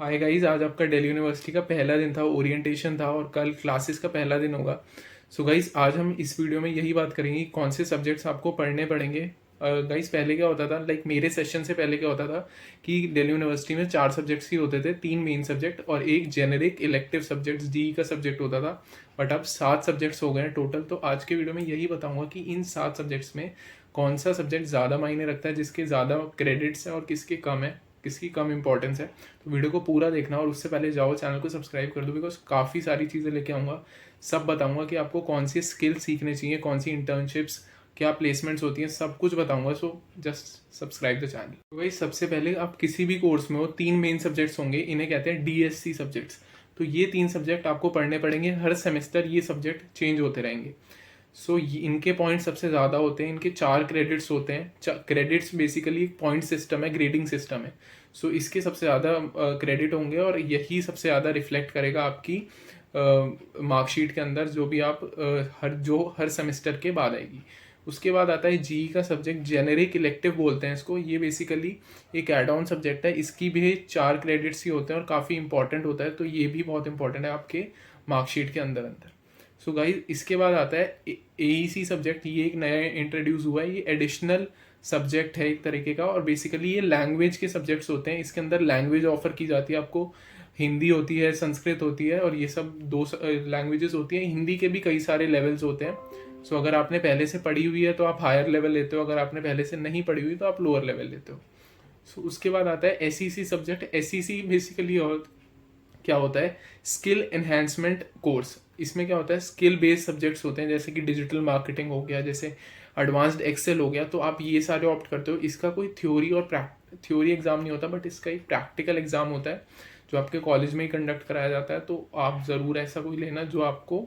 Hi guys, आज आपका Delhi university का पहला दिन था, ओरिएंटेशन था और कल क्लासेस का पहला दिन होगा। सो गाइस, आज हम इस वीडियो में यही बात करेंगे कि कौन से सब्जेक्ट्स आपको पढ़ने पड़ेंगे। गाइस, पहले क्या होता था, लाइक मेरे सेशन से पहले क्या होता था कि दिल्ली यूनिवर्सिटी में 4 सब्जेक्ट्स ही होते थे, 3 मेन सब्जेक्ट और एक जेनेरिक इलेक्टिव सब्जेक्ट्स डी का सब्जेक्ट होता था। बट अब 7 सब्जेक्ट्स हो गए हैं टोटल। तो आज के वीडियो में यही बताऊंगा कि इन 7 सब्जेक्ट्स में कौन सा सब्जेक्ट ज़्यादा मायने रखता है, जिसके ज़्यादा क्रेडिट्स हैं और किसके कम है, किसकी कम इंपॉर्टेंस है। तो वीडियो को पूरा देखना और उससे पहले जाओ चैनल को सब्सक्राइब कर दो, बिकॉज काफ़ी सारी चीज़ें लेके आऊँगा। सब बताऊँगा कि आपको कौन सी स्किल सीखने चाहिए, कौन सी इंटर्नशिप्स, क्या प्लेसमेंट्स होती हैं, सब कुछ बताऊँगा। So just subscribe the channel. तो भाई, सबसे पहले आप किसी भी कोर्स में हो, 3 मेन सब्जेक्ट्स होंगे, इन्हें कहते हैं DSC सब्जेक्ट्स। तो ये 3 सब्जेक्ट आपको पढ़ने पड़ेंगे। हर सेमेस्टर ये सब्जेक्ट चेंज होते रहेंगे। सो इनके पॉइंट सबसे ज़्यादा होते हैं। इनके 4 क्रेडिट्स होते हैं। क्रेडिट्स बेसिकली एक पॉइंट सिस्टम है, ग्रेडिंग सिस्टम है। सो इसके सबसे ज़्यादा क्रेडिट होंगे और यही सबसे ज़्यादा रिफ्लेक्ट करेगा आपकी मार्कशीट के अंदर, जो भी आप हर सेमेस्टर के बाद आएगी। उसके बाद आता है जी का सब्जेक्ट, जेनेरिक इलेक्टिव बोलते हैं इसको। ये बेसिकली एक एड ऑन सब्जेक्ट है। इसकी भी 4 क्रेडिट्स ही होते हैं और काफ़ी इंपॉर्टेंट होता है। तो ये भी बहुत इंपॉर्टेंट है आपके मार्कशीट के अंदर। सो गाइस, इसके बाद आता है AEC सब्जेक्ट। ये एक नया इंट्रोड्यूस हुआ है। ये एडिशनल सब्जेक्ट है एक तरीके का, और बेसिकली ये लैंग्वेज के सब्जेक्ट्स होते हैं। इसके अंदर लैंग्वेज ऑफर की जाती है आपको। हिंदी होती है, संस्कृत होती है, और ये सब 2 लैंग्वेजेस होती हैं। हिंदी के भी कई सारे लेवल्स होते हैं। सो अगर आपने पहले से पढ़ी हुई है तो आप हायर लेवल लेते हो, अगर आपने पहले से नहीं पढ़ी हुई तो आप लोअर लेवल लेते हो। सो उसके बाद आता है SEC सब्जेक्ट। SEC बेसिकली और क्या होता है, स्किल एनहेंसमेंट कोर्स। इसमें क्या होता है, स्किल बेस्ड सब्जेक्ट्स होते हैं, जैसे कि डिजिटल मार्केटिंग हो गया, जैसे एडवांस्ड एक्सेल हो गया। तो आप ये सारे ऑप्ट करते हो। इसका कोई थ्योरी एग्जाम नहीं होता, बट इसका एक प्रैक्टिकल एग्जाम होता है जो आपके कॉलेज में ही कंडक्ट कराया जाता है। तो आप ज़रूर ऐसा कोई लेना जो आपको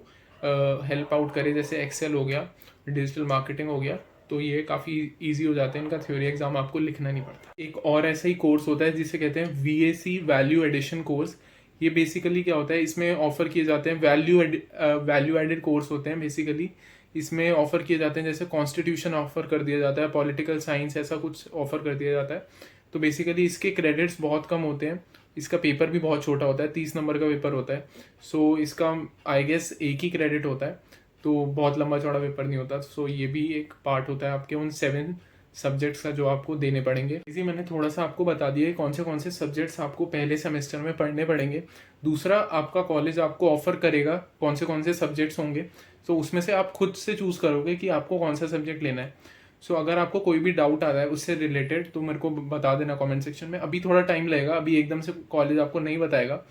हेल्प आउट करे, जैसे एक्सेल हो गया, डिजिटल मार्केटिंग हो गया। तो ये काफ़ी ईजी हो जाते हैं, इनका थ्योरी एग्जाम आपको लिखना नहीं पड़ता। एक और ऐसा ही कोर्स होता है जिसे कहते हैं VAC, वैल्यू एडिशन कोर्स। ये बेसिकली क्या होता है, इसमें ऑफर किए जाते हैं वैल्यू एडेड कोर्स होते हैं बेसिकली। इसमें ऑफर किए जाते हैं, जैसे कॉन्स्टिट्यूशन ऑफर कर दिया जाता है, पॉलिटिकल साइंस, ऐसा कुछ ऑफर कर दिया जाता है। तो बेसिकली इसके क्रेडिट्स बहुत कम होते हैं। इसका पेपर भी बहुत छोटा होता है, 30 नंबर का पेपर होता है। सो इसका आई गेस एक ही क्रेडिट होता है, तो बहुत लंबा चौड़ा पेपर नहीं होता। सो ये भी एक पार्ट होता है आपके उन 7 सब्जेक्ट्स का जो आपको देने पड़ेंगे। इसी मैंने थोड़ा सा आपको बता दिया कौन से सब्जेक्ट्स आपको पहले सेमेस्टर में पढ़ने पड़ेंगे। दूसरा, आपका कॉलेज आपको ऑफर करेगा कौन से सब्जेक्ट्स होंगे। तो उसमें से आप खुद से चूज़ करोगे कि आपको कौन सा सब्जेक्ट लेना है। सो अगर आपको कोई भी डाउट आता है उससे रिलेटेड तो मेरे को बता देना कमेंट सेक्शन में। अभी थोड़ा टाइम लगेगा, अभी एकदम से कॉलेज आपको नहीं बताएगा।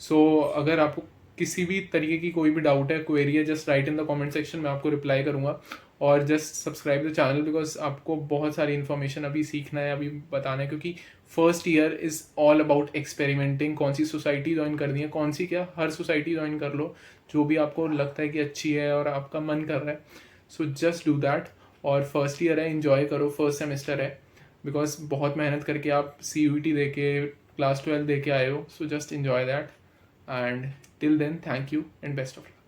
सो अगर आपको किसी भी तरीके की कोई भी डाउट है, क्वेरी है, just right in the comment section, मैं आपको रिप्लाई करूंगा। और just subscribe the channel, because आपको बहुत सारी इन्फॉर्मेशन अभी सीखना है, अभी बताना है। क्योंकि first year is all about experimenting. कौन सी सोसाइटी ज्वाइन करनी है, कौन सी क्या, हर सोसाइटी ज्वाइन कर लो जो भी आपको लगता है कि अच्छी है और आपका मन कर रहा है। So just do that. और फर्स्ट ईयर है, इन्जॉय करो, फर्स्ट सेमेस्टर है, बिकॉज बहुत मेहनत करके आप CUET दे के क्लास 12 दे के आए हो। So just enjoy that, and till then, thank you and best of luck.